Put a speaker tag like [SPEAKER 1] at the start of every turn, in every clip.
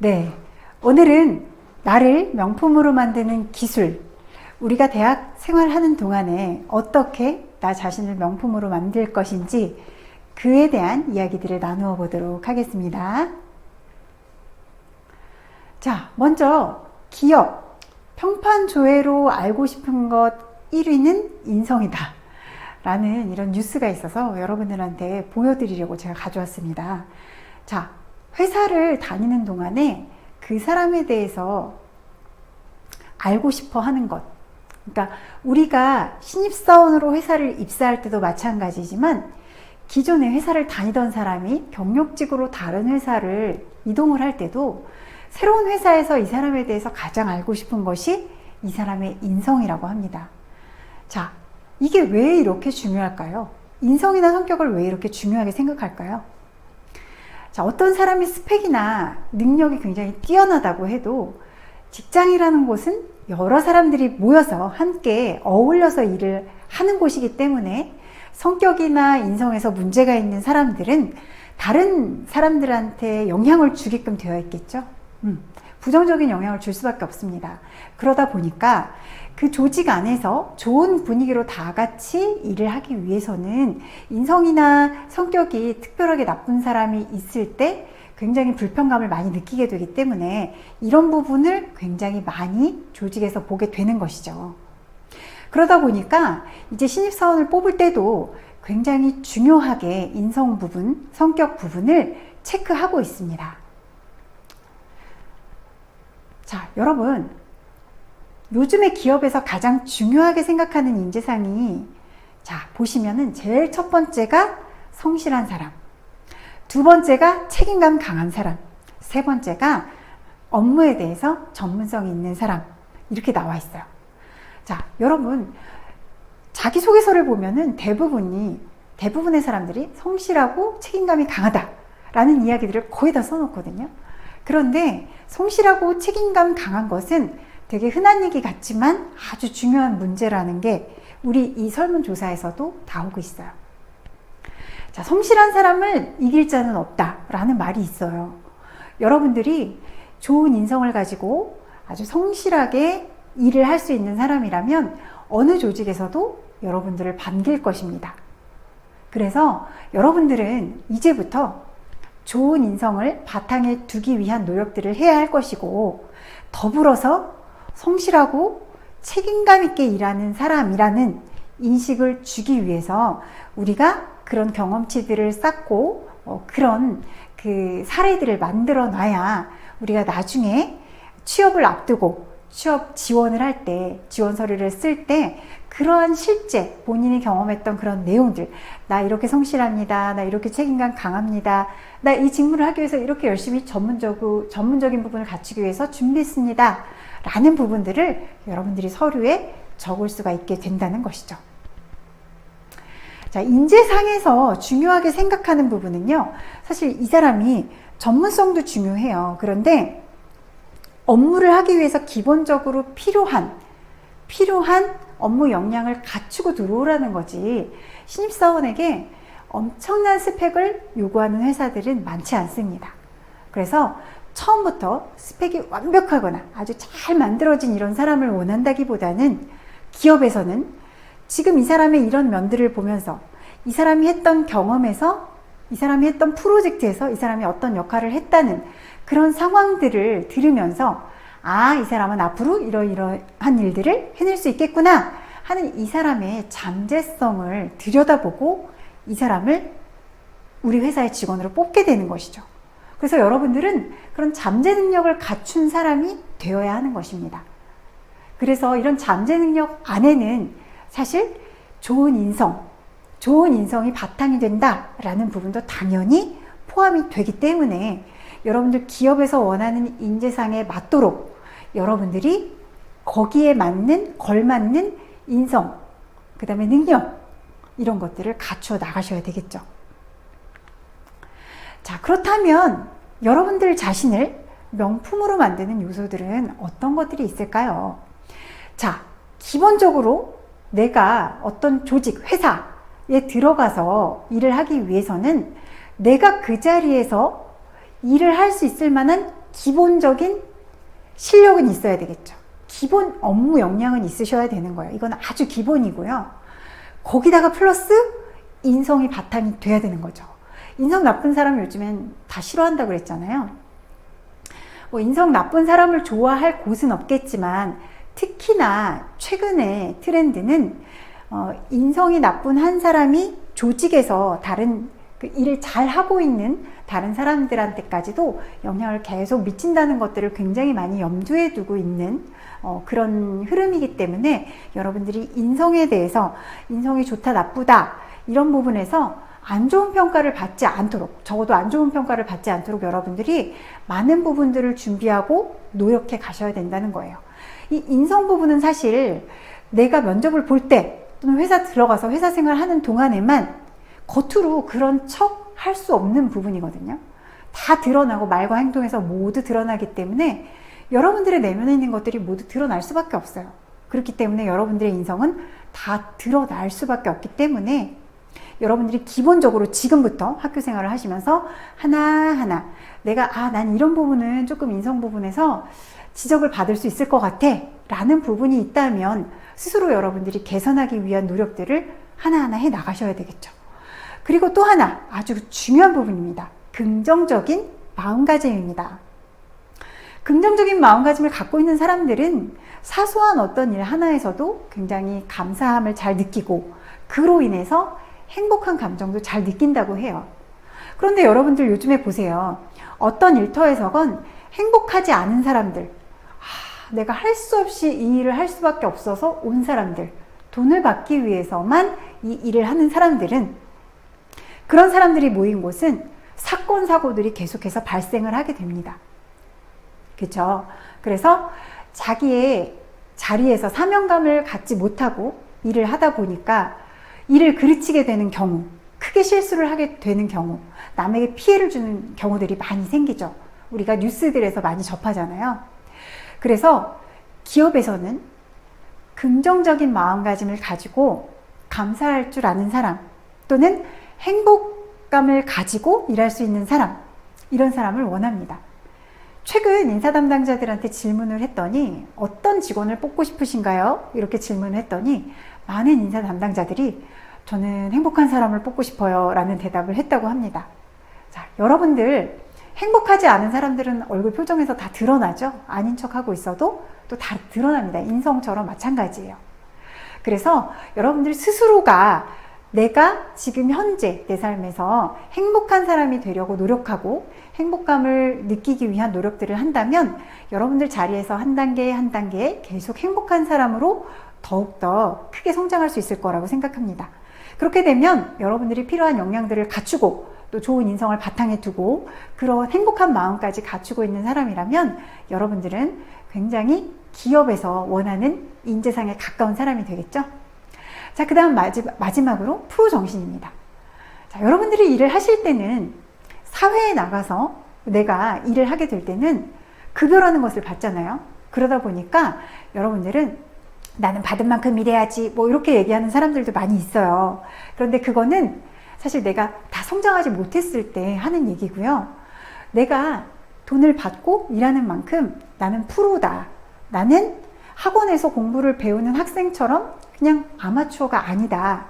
[SPEAKER 1] 네, 오늘은 나를 명품으로 만드는 기술, 우리가 대학 생활하는 동안에 어떻게 나 자신을 명품으로 만들 것인지 그에 대한 이야기들을 나누어 보도록 하겠습니다. 자, 먼저 기업, 평판조회로 알고 싶은 것 1위는 인성이다 라는 이런 뉴스가 있어서 여러분들한테 보여드리려고 제가 가져왔습니다. 자, 회사를 다니는 동안에 그 사람에 대해서 알고 싶어 하는 것. 그러니까 우리가 신입사원으로 회사를 입사할 때도 마찬가지지만 기존에 회사를 다니던 사람이 경력직으로 다른 회사를 이동을 할 때도 새로운 회사에서 이 사람에 대해서 가장 알고 싶은 것이 이 사람의 인성이라고 합니다. 자, 이게 왜 이렇게 중요할까요? 인성이나 성격을 왜 이렇게 중요하게 생각할까요? 자, 어떤 사람의 스펙이나 능력이 굉장히 뛰어나다고 해도 직장이라는 곳은 여러 사람들이 모여서 함께 어울려서 일을 하는 곳이기 때문에 성격이나 인성에서 문제가 있는 사람들은 다른 사람들한테 영향을 주게끔 되어 있겠죠. 부정적인 영향을 줄 수밖에 없습니다. 그러다 보니까 그 조직 안에서 좋은 분위기로 다 같이 일을 하기 위해서는 인성이나 성격이 특별하게 나쁜 사람이 있을 때 굉장히 불편감을 많이 느끼게 되기 때문에 이런 부분을 굉장히 많이 조직에서 보게 되는 것이죠. 그러다 보니까 이제 신입사원을 뽑을 때도 굉장히 중요하게 인성 부분, 성격 부분을 체크하고 있습니다. 자, 여러분, 요즘에 기업에서 가장 중요하게 생각하는 인재상이, 자, 보시면은 제일 첫 번째가 성실한 사람, 두 번째가 책임감 강한 사람, 세 번째가 업무에 대해서 전문성이 있는 사람, 이렇게 나와 있어요. 자, 여러분, 자기소개서를 보면은 대부분의 사람들이 성실하고 책임감이 강하다라는 이야기들을 거의 다 써놓거든요. 그런데 성실하고 책임감 강한 것은 되게 흔한 얘기 같지만 아주 중요한 문제라는 게 우리 이 설문조사에서도 나오고 있어요. 자, 성실한 사람을 이길 자는 없다라는 말이 있어요. 여러분들이 좋은 인성을 가지고 아주 성실하게 일을 할 수 있는 사람이라면 어느 조직에서도 여러분들을 반길 것입니다. 그래서 여러분들은 이제부터 좋은 인성을 바탕에 두기 위한 노력들을 해야 할 것이고, 더불어서 성실하고 책임감 있게 일하는 사람이라는 인식을 주기 위해서 우리가 그런 경험치들을 쌓고 그런 그 사례들을 만들어 놔야 우리가 나중에 취업을 앞두고 취업 지원을 할 때, 지원 서류를 쓸 때 그러한 실제 본인이 경험했던 그런 내용들, 나 이렇게 성실합니다, 나 이렇게 책임감 강합니다, 나 이 직무를 하기 위해서 이렇게 열심히 전문적인 부분을 갖추기 위해서 준비했습니다 라는 부분들을 여러분들이 서류에 적을 수가 있게 된다는 것이죠. 자, 인재상에서 중요하게 생각하는 부분은요, 사실 이 사람이 전문성도 중요해요. 그런데 업무를 하기 위해서 기본적으로 필요한 업무 역량을 갖추고 들어오라는 거지, 신입사원에게 엄청난 스펙을 요구하는 회사들은 많지 않습니다. 그래서 처음부터 스펙이 완벽하거나 아주 잘 만들어진 이런 사람을 원한다기보다는 기업에서는 지금 이 사람의 이런 면들을 보면서 이 사람이 했던 경험에서, 이 사람이 했던 프로젝트에서 이 사람이 어떤 역할을 했다는 그런 상황들을 들으면서, 아, 이 사람은 앞으로 이러이러한 일들을 해낼 수 있겠구나 하는 이 사람의 잠재성을 들여다보고 이 사람을 우리 회사의 직원으로 뽑게 되는 것이죠. 그래서 여러분들은 그런 잠재 능력을 갖춘 사람이 되어야 하는 것입니다. 그래서 이런 잠재 능력 안에는 사실 좋은 인성이 바탕이 된다라는 부분도 당연히 포함이 되기 때문에 여러분들 기업에서 원하는 인재상에 맞도록 여러분들이 거기에 걸맞는 인성, 그 다음에 능력, 이런 것들을 갖추어 나가셔야 되겠죠. 자, 그렇다면 여러분들 자신을 명품으로 만드는 요소들은 어떤 것들이 있을까요? 자, 기본적으로 내가 어떤 조직, 회사에 들어가서 일을 하기 위해서는 내가 그 자리에서 일을 할 수 있을 만한 기본적인 실력은 있어야 되겠죠. 기본 업무 역량은 있으셔야 되는 거예요. 이건 아주 기본이고요. 거기다가 플러스 인성이 바탕이 돼야 되는 거죠. 인성 나쁜 사람 요즘엔 다 싫어한다고 그랬잖아요. 뭐 인성 나쁜 사람을 좋아할 곳은 없겠지만 특히나 최근에 트렌드는 인성이 나쁜 한 사람이 조직에서 다른 일을 잘 하고 있는 다른 사람들한테까지도 영향을 계속 미친다는 것들을 굉장히 많이 염두에 두고 있는 그런 흐름이기 때문에 여러분들이 인성에 대해서 인성이 좋다 나쁘다 이런 부분에서 안 좋은 평가를 받지 않도록, 적어도 안 좋은 평가를 받지 않도록 여러분들이 많은 부분들을 준비하고 노력해 가셔야 된다는 거예요. 이 인성 부분은 사실 내가 면접을 볼 때 또는 회사 들어가서 회사 생활하는 동안에만 겉으로 그런 척 할 수 없는 부분이거든요. 다 드러나고 말과 행동에서 모두 드러나기 때문에 여러분들의 내면에 있는 것들이 모두 드러날 수밖에 없어요. 그렇기 때문에 여러분들의 인성은 다 드러날 수밖에 없기 때문에 여러분들이 기본적으로 지금부터 학교 생활을 하시면서 하나하나 내가 난 이런 부분은 조금 인성 부분에서 지적을 받을 수 있을 것 같아 라는 부분이 있다면 스스로 여러분들이 개선하기 위한 노력들을 하나하나 해 나가셔야 되겠죠. 그리고 또 하나 아주 중요한 부분입니다. 긍정적인 마음가짐입니다. 긍정적인 마음가짐을 갖고 있는 사람들은 사소한 어떤 일 하나에서도 굉장히 감사함을 잘 느끼고 그로 인해서 행복한 감정도 잘 느낀다고 해요. 그런데 여러분들 요즘에 보세요. 어떤 일터에서건 행복하지 않은 사람들, 내가 할 수 없이 이 일을 할 수밖에 없어서 온 사람들, 돈을 받기 위해서만 이 일을 하는 사람들은 그런 사람들이 모인 곳은 사건, 사고들이 계속해서 발생을 하게 됩니다. 그렇죠? 그래서 자기의 자리에서 사명감을 갖지 못하고 일을 하다 보니까 일을 그르치게 되는 경우, 크게 실수를 하게 되는 경우, 남에게 피해를 주는 경우들이 많이 생기죠. 우리가 뉴스들에서 많이 접하잖아요. 그래서 기업에서는 긍정적인 마음가짐을 가지고 감사할 줄 아는 사람 또는 행복감을 가지고 일할 수 있는 사람, 이런 사람을 원합니다. 최근 인사 담당자들한테 질문을 했더니 어떤 직원을 뽑고 싶으신가요? 이렇게 질문을 했더니 많은 인사 담당자들이 저는 행복한 사람을 뽑고 싶어요 라는 대답을 했다고 합니다. 자, 여러분들 행복하지 않은 사람들은 얼굴 표정에서 다 드러나죠. 아닌 척하고 있어도 또 다 드러납니다. 인성처럼 마찬가지예요. 그래서 여러분들 스스로가 내가 지금 현재 내 삶에서 행복한 사람이 되려고 노력하고 행복감을 느끼기 위한 노력들을 한다면 여러분들 자리에서 한 단계 한 단계 계속 행복한 사람으로 더욱더 크게 성장할 수 있을 거라고 생각합니다. 그렇게 되면 여러분들이 필요한 역량들을 갖추고 또 좋은 인성을 바탕에 두고 그런 행복한 마음까지 갖추고 있는 사람이라면 여러분들은 굉장히 기업에서 원하는 인재상에 가까운 사람이 되겠죠. 자, 그 다음 마지막으로 프로 정신입니다. 자, 여러분들이 일을 하실 때는 사회에 나가서 내가 일을 하게 될 때는 급여라는 것을 받잖아요. 그러다 보니까 여러분들은 나는 받은 만큼 일해야지 뭐 이렇게 얘기하는 사람들도 많이 있어요. 그런데 그거는 사실 내가 다 성장하지 못했을 때 하는 얘기고요. 내가 돈을 받고 일하는 만큼 나는 프로다. 나는 학원에서 공부를 배우는 학생처럼 그냥 아마추어가 아니다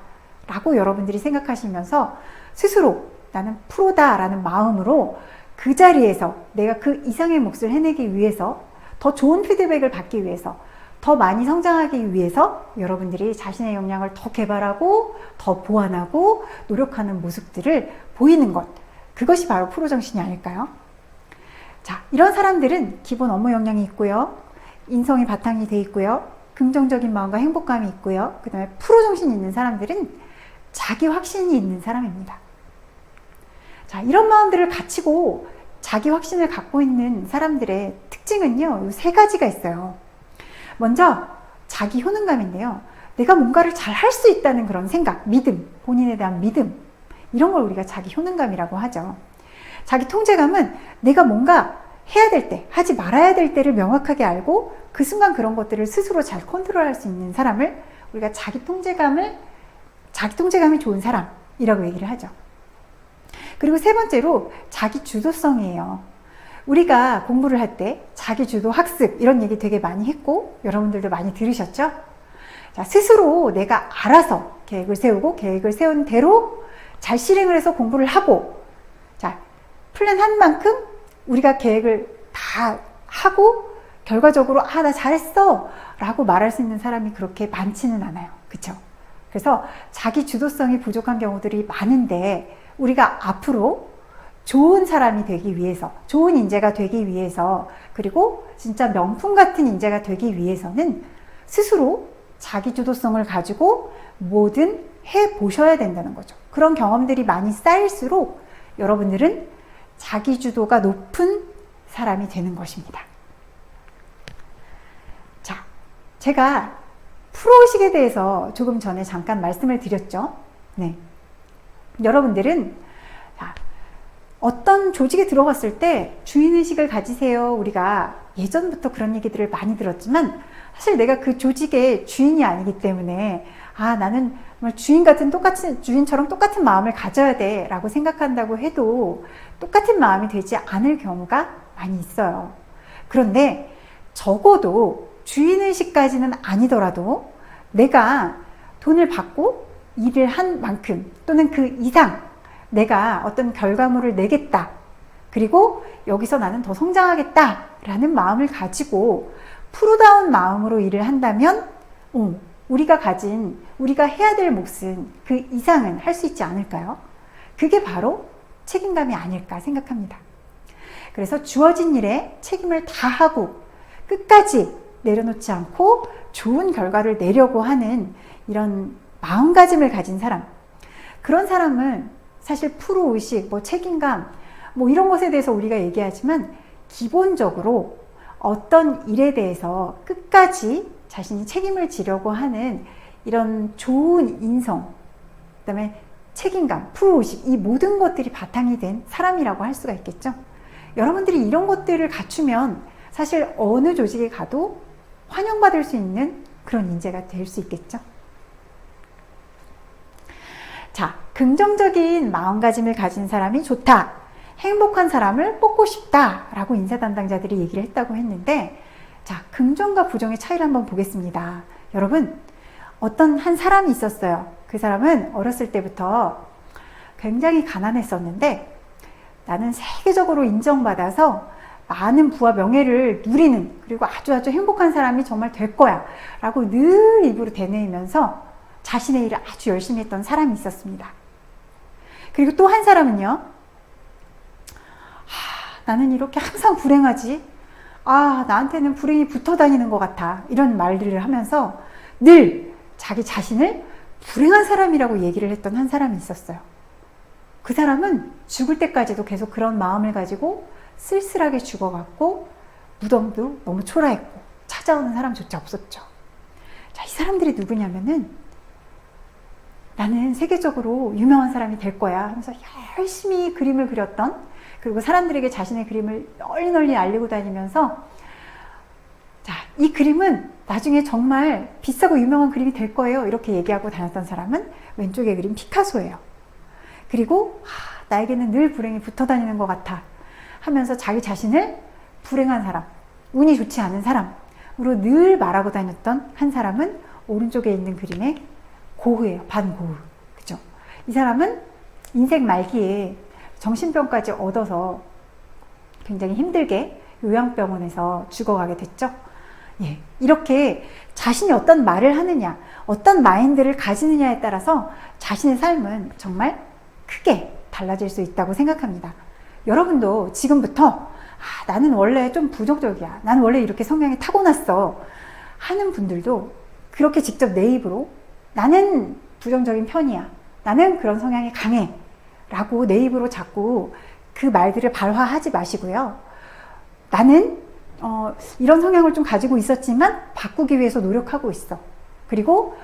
[SPEAKER 1] 라고 여러분들이 생각하시면서 스스로 나는 프로다 라는 마음으로 그 자리에서 내가 그 이상의 몫을 해내기 위해서 더 좋은 피드백을 받기 위해서 더 많이 성장하기 위해서 여러분들이 자신의 역량을 더 개발하고 더 보완하고 노력하는 모습들을 보이는 것, 그것이 바로 프로 정신이 아닐까요? 자, 이런 사람들은 기본 업무 역량이 있고요, 인성이 바탕이 돼 있고요, 긍정적인 마음과 행복감이 있고요, 그 다음에 프로 정신이 있는 사람들은 자기 확신이 있는 사람입니다. 자, 이런 마음들을 갖추고 자기 확신을 갖고 있는 사람들의 특징은요, 이 세 가지가 있어요. 먼저 자기 효능감인데요. 내가 뭔가를 잘 할 수 있다는 그런 생각, 믿음, 본인에 대한 믿음, 이런 걸 우리가 자기 효능감이라고 하죠. 자기 통제감은 내가 뭔가 해야 될 때, 하지 말아야 될 때를 명확하게 알고 그 순간 그런 것들을 스스로 잘 컨트롤할 수 있는 사람을 우리가 자기 통제감이 좋은 사람이라고 얘기를 하죠. 그리고 세 번째로 자기 주도성이에요. 우리가 공부를 할 때 자기주도 학습 이런 얘기 되게 많이 했고 여러분들도 많이 들으셨죠? 자, 스스로 내가 알아서 계획을 세우고 계획을 세운 대로 잘 실행을 해서 공부를 하고, 자, 플랜한 만큼 우리가 계획을 다 하고 결과적으로 나 잘했어 라고 말할 수 있는 사람이 그렇게 많지는 않아요. 그쵸? 그래서 자기 주도성이 부족한 경우들이 많은데, 우리가 앞으로 좋은 사람이 되기 위해서, 좋은 인재가 되기 위해서, 그리고 진짜 명품 같은 인재가 되기 위해서는 스스로 자기 주도성을 가지고 뭐든 해 보셔야 된다는 거죠. 그런 경험들이 많이 쌓일수록 여러분들은 자기 주도가 높은 사람이 되는 것입니다. 자, 제가 프로의식에 대해서 조금 전에 잠깐 말씀을 드렸죠. 네. 여러분들은 어떤 조직에 들어갔을 때 주인의식을 가지세요. 우리가 예전부터 그런 얘기들을 많이 들었지만, 사실 내가 그 조직의 주인이 아니기 때문에 나는 주인처럼 똑같은 마음을 가져야 돼 라고 생각한다고 해도 똑같은 마음이 되지 않을 경우가 많이 있어요. 그런데 적어도 주인의식까지는 아니더라도 내가 돈을 받고 일을 한 만큼 또는 그 이상 내가 어떤 결과물을 내겠다, 그리고 여기서 나는 더 성장하겠다 라는 마음을 가지고 프로다운 마음으로 일을 한다면 우리가 해야 될 몫은 그 이상은 할 수 있지 않을까요? 그게 바로 책임감이 아닐까 생각합니다. 그래서 주어진 일에 책임을 다하고 끝까지 내려놓지 않고 좋은 결과를 내려고 하는 이런 마음가짐을 가진 사람, 그런 사람은 사실 프로의식, 책임감 이런 것에 대해서 우리가 얘기하지만, 기본적으로 어떤 일에 대해서 끝까지 자신이 책임을 지려고 하는 이런 좋은 인성, 그 다음에 책임감, 프로의식, 이 모든 것들이 바탕이 된 사람이라고 할 수가 있겠죠. 여러분들이 이런 것들을 갖추면 사실 어느 조직에 가도 환영받을 수 있는 그런 인재가 될 수 있겠죠. 자, 긍정적인 마음가짐을 가진 사람이 좋다, 행복한 사람을 뽑고 싶다 라고 인사 담당자들이 얘기를 했다고 했는데, 자, 긍정과 부정의 차이를 한번 보겠습니다. 여러분, 어떤 한 사람이 있었어요. 그 사람은 어렸을 때부터 굉장히 가난했었는데, 나는 세계적으로 인정받아서 많은 부와 명예를 누리는, 그리고 아주 행복한 사람이 정말 될 거야 라고 늘 입으로 되뇌이면서 자신의 일을 아주 열심히 했던 사람이 있었습니다. 그리고 또 한 사람은요, 나는 이렇게 항상 불행하지, 나한테는 불행이 붙어 다니는 것 같아, 이런 말들을 하면서 늘 자기 자신을 불행한 사람이라고 얘기를 했던 한 사람이 있었어요. 그 사람은 죽을 때까지도 계속 그런 마음을 가지고 쓸쓸하게 죽어갔고, 무덤도 너무 초라했고 찾아오는 사람조차 없었죠. 자, 이 사람들이 누구냐면은, 나는 세계적으로 유명한 사람이 될 거야 하면서 열심히 그림을 그렸던, 그리고 사람들에게 자신의 그림을 널리 알리고 다니면서, 자, 이 그림은 나중에 정말 비싸고 유명한 그림이 될 거예요 이렇게 얘기하고 다녔던 사람은 왼쪽에 그린 피카소예요. 그리고 나에게는 늘 불행이 붙어 다니는 것 같아 하면서 자기 자신을 불행한 사람, 운이 좋지 않은 사람으로 늘 말하고 다녔던 한 사람은 오른쪽에 있는 그림의 고흐예요. 반고흐. 그죠? 이 사람은 인생 말기에 정신병까지 얻어서 굉장히 힘들게 요양병원에서 죽어가게 됐죠. 예, 이렇게 자신이 어떤 말을 하느냐, 어떤 마인드를 가지느냐에 따라서 자신의 삶은 정말 크게 달라질 수 있다고 생각합니다. 여러분도 지금부터 나는 원래 좀 부정적이야, 나는 원래 이렇게 성향이 타고났어 하는 분들도 그렇게 직접 내 입으로 나는 부정적인 편이야, 나는 그런 성향이 강해 라고 내 입으로 자꾸 그 말들을 발화하지 마시고요. 나는 이런 성향을 좀 가지고 있었지만 바꾸기 위해서 노력하고 있어. 그리고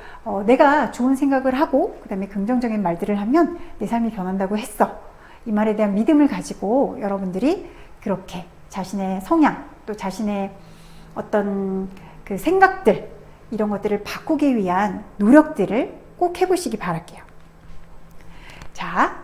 [SPEAKER 1] 내가 좋은 생각을 하고 그 다음에 긍정적인 말들을 하면 내 삶이 변한다고 했어. 이 말에 대한 믿음을 가지고 여러분들이 그렇게 자신의 성향, 또 자신의 어떤 그 생각들, 이런 것들을 바꾸기 위한 노력들을 꼭 해보시기 바랄게요. 자,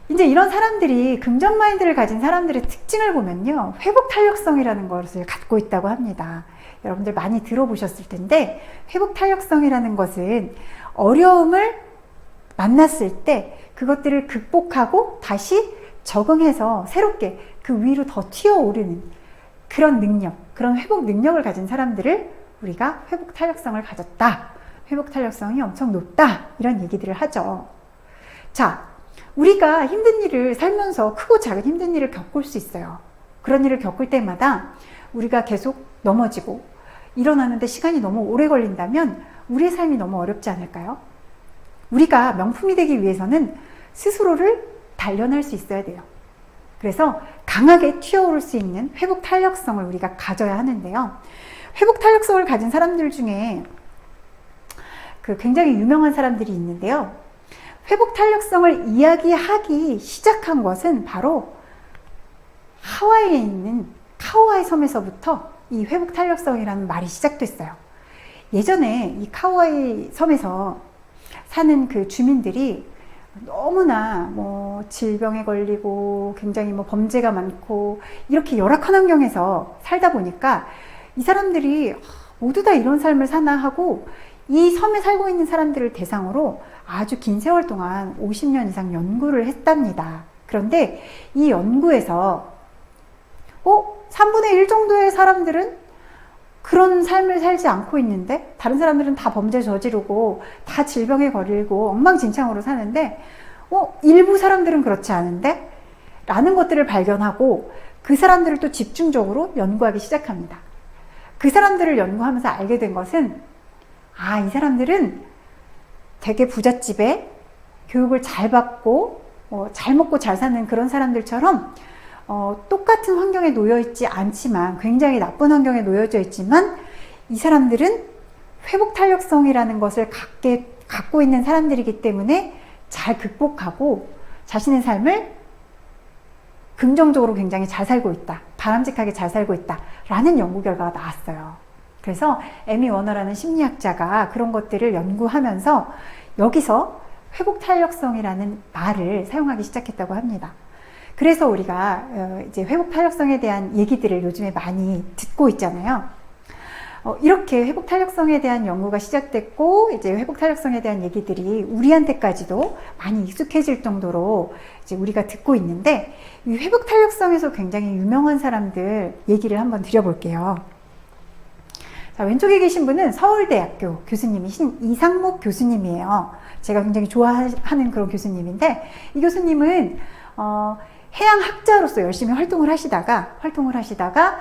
[SPEAKER 1] 이제 이제 이런 사람들이 긍정 마인드를 가진 사람들의 특징을 보면요, 회복 탄력성이라는 것을 갖고 있다고 합니다. 여러분들 많이 들어보셨을 텐데, 회복 탄력성이라는 것은 어려움을 만났을 때 그것들을 극복하고 다시 적응해서 새롭게 그 위로 더 튀어오르는 그런 능력, 그런 회복 능력을 가진 사람들을 우리가 회복 탄력성을 가졌다, 회복 탄력성이 엄청 높다, 이런 얘기들을 하죠. 자, 우리가 힘든 일을 살면서 크고 작은 힘든 일을 겪을 수 있어요. 그런 일을 겪을 때마다 우리가 계속 넘어지고 일어나는데 시간이 너무 오래 걸린다면 우리의 삶이 너무 어렵지 않을까요? 우리가 명품이 되기 위해서는 스스로를 단련할 수 있어야 돼요. 그래서 강하게 튀어오를 수 있는 회복 탄력성을 우리가 가져야 하는데요. 회복 탄력성을 가진 사람들 중에 굉장히 유명한 사람들이 있는데요. 회복 탄력성을 이야기하기 시작한 것은 바로 하와이에 있는 카우아이 섬에서부터 이 회복 탄력성이라는 말이 시작됐어요. 예전에 이 카우아이 섬에서 사는 그 주민들이 너무나 질병에 걸리고 굉장히 범죄가 많고 이렇게 열악한 환경에서 살다 보니까 이 사람들이 모두 다 이런 삶을 사나 하고 이 섬에 살고 있는 사람들을 대상으로 아주 긴 세월 동안 50년 이상 연구를 했답니다. 그런데 이 연구에서 3분의 1 정도의 사람들은 그런 삶을 살지 않고 있는데 다른 사람들은 다 범죄 저지르고 다 질병에 걸리고 엉망진창으로 사는데 일부 사람들은 그렇지 않은데? 라는 것들을 발견하고 그 사람들을 또 집중적으로 연구하기 시작합니다. 그 사람들을 연구하면서 알게 된 것은 이 사람들은 되게 부잣집에 교육을 잘 받고 잘 먹고 잘 사는 그런 사람들처럼 똑같은 환경에 놓여 있지 않지만 굉장히 나쁜 환경에 놓여져 있지만 이 사람들은 회복 탄력성이라는 것을 갖고 있는 사람들이기 때문에 잘 극복하고 자신의 삶을 긍정적으로 굉장히 잘 살고 있다, 바람직하게 잘 살고 있다 라는 연구 결과가 나왔어요. 그래서 에미 워너라는 심리학자가 그런 것들을 연구하면서 여기서 회복 탄력성이라는 말을 사용하기 시작했다고 합니다. 그래서 우리가 이제 회복 탄력성에 대한 얘기들을 요즘에 많이 듣고 있잖아요. 이렇게 회복 탄력성에 대한 연구가 시작됐고 이제 회복 탄력성에 대한 얘기들이 우리한테까지도 많이 익숙해질 정도로 이제 우리가 듣고 있는데 이 회복 탄력성에서 굉장히 유명한 사람들 얘기를 한번 드려볼게요. 자, 왼쪽에 계신 분은 서울대학교 교수님이신 이상목 교수님이에요. 제가 굉장히 좋아하는 그런 교수님인데 이 교수님은 해양학자로서 열심히 활동을 하시다가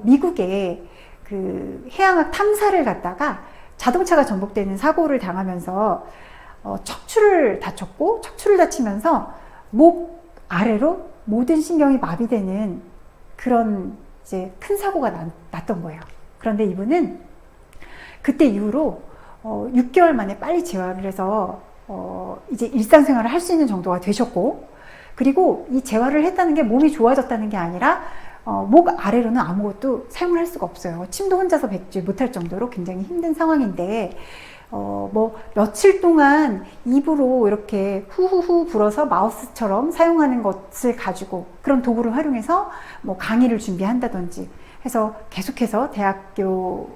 [SPEAKER 1] 미국에 그 해양학 탐사를 갔다가 자동차가 전복되는 사고를 당하면서 척추를 다쳤고 척추를 다치면서 목 아래로 모든 신경이 마비되는 그런 이제 큰 사고가 났던 거예요. 그런데 이분은 그때 이후로 6개월 만에 빨리 재활을 해서 이제 일상생활을 할 수 있는 정도가 되셨고, 그리고 이 재활을 했다는 게 몸이 좋아졌다는 게 아니라 목 아래로는 아무것도 사용을 할 수가 없어요. 침도 혼자서 뱉지 못할 정도로 굉장히 힘든 상황인데 며칠 동안 입으로 이렇게 후후후 불어서 마우스처럼 사용하는 것을 가지고 그런 도구를 활용해서 강의를 준비한다든지 해서 계속해서 대학교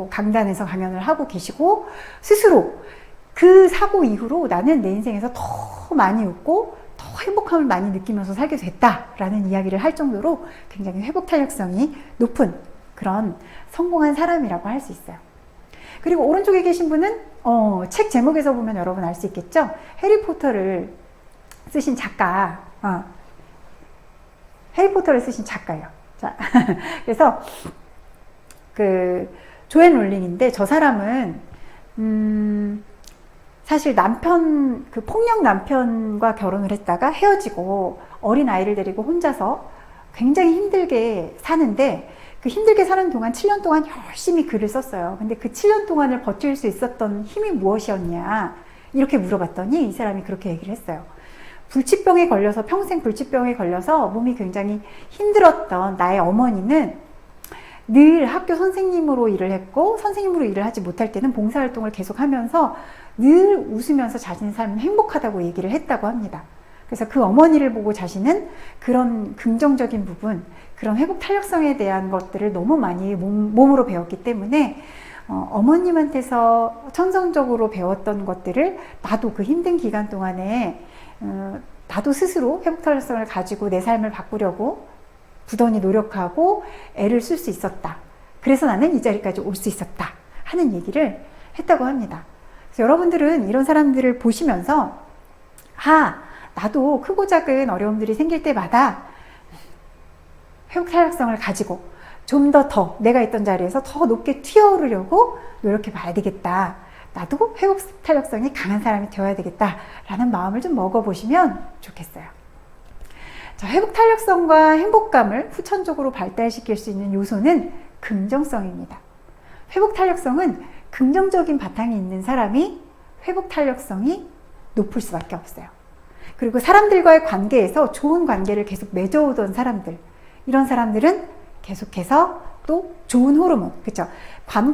[SPEAKER 1] 강단에서 강연을 하고 계시고, 스스로 그 사고 이후로 나는 내 인생에서 더 많이 웃고 더 행복함을 많이 느끼면서 살게 됐다라는 이야기를 할 정도로 굉장히 회복 탄력성이 높은 그런 성공한 사람이라고 할 수 있어요. 그리고 오른쪽에 계신 분은 책 제목에서 보면 여러분 알 수 있겠죠? 해리포터를 쓰신 작가, 해리포터를 쓰신 작가예요. 자, 그래서 그 조앤 롤링인데 저 사람은 사실 그 폭력 남편과 결혼을 했다가 헤어지고 어린 아이를 데리고 혼자서 굉장히 힘들게 사는데, 그 힘들게 사는 동안 7년 동안 열심히 글을 썼어요. 근데 그 7년 동안을 버틸 수 있었던 힘이 무엇이었냐 이렇게 물어봤더니 이 사람이 그렇게 얘기를 했어요. 불치병에 걸려서, 평생 불치병에 걸려서 몸이 굉장히 힘들었던 나의 어머니는 늘 학교 선생님으로 일을 했고, 선생님으로 일을 하지 못할 때는 봉사활동을 계속하면서 늘 웃으면서 자신의 삶은 행복하다고 얘기를 했다고 합니다. 그래서 그 어머니를 보고 자신은 그런 긍정적인 부분, 그런 회복 탄력성에 대한 것들을 너무 많이 몸으로 배웠기 때문에 어머님한테서 천성적으로 배웠던 것들을 나도 그 힘든 기간 동안에 나도 스스로 회복 탄력성을 가지고 내 삶을 바꾸려고 부단히 노력하고 애를 쓸 수 있었다. 그래서 나는 이 자리까지 올 수 있었다 하는 얘기를 했다고 합니다. 그래서 여러분들은 이런 사람들을 보시면서 나도 크고 작은 어려움들이 생길 때마다 회복 탄력성을 가지고 좀 더 내가 있던 자리에서 더 높게 튀어오르려고 노력해 봐야 되겠다. 나도 회복 탄력성이 강한 사람이 되어야 되겠다 라는 마음을 좀 먹어보시면 좋겠어요. 자, 회복 탄력성과 행복감을 후천적으로 발달시킬 수 있는 요소는 긍정성입니다. 회복 탄력성은 긍정적인 바탕이 있는 사람이 회복 탄력성이 높을 수밖에 없어요. 그리고 사람들과의 관계에서 좋은 관계를 계속 맺어오던 사람들, 이런 사람들은 계속해서 또 좋은 호르몬, 그쵸?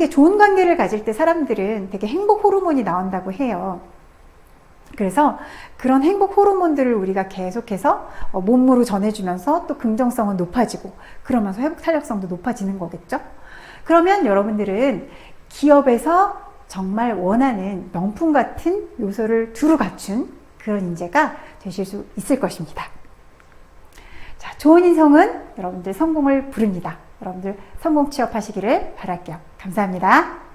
[SPEAKER 1] 좋은 관계를 가질 때 사람들은 되게 행복 호르몬이 나온다고 해요. 그래서 그런 행복 호르몬들을 우리가 계속해서 몸으로 전해주면서 또 긍정성은 높아지고 그러면서 회복 탄력성도 높아지는 거겠죠? 그러면 여러분들은 기업에서 정말 원하는 명품 같은 요소를 두루 갖춘 그런 인재가 되실 수 있을 것입니다. 자, 좋은 인성은 여러분들 성공을 부릅니다. 여러분들 성공 취업하시기를 바랄게요. 감사합니다.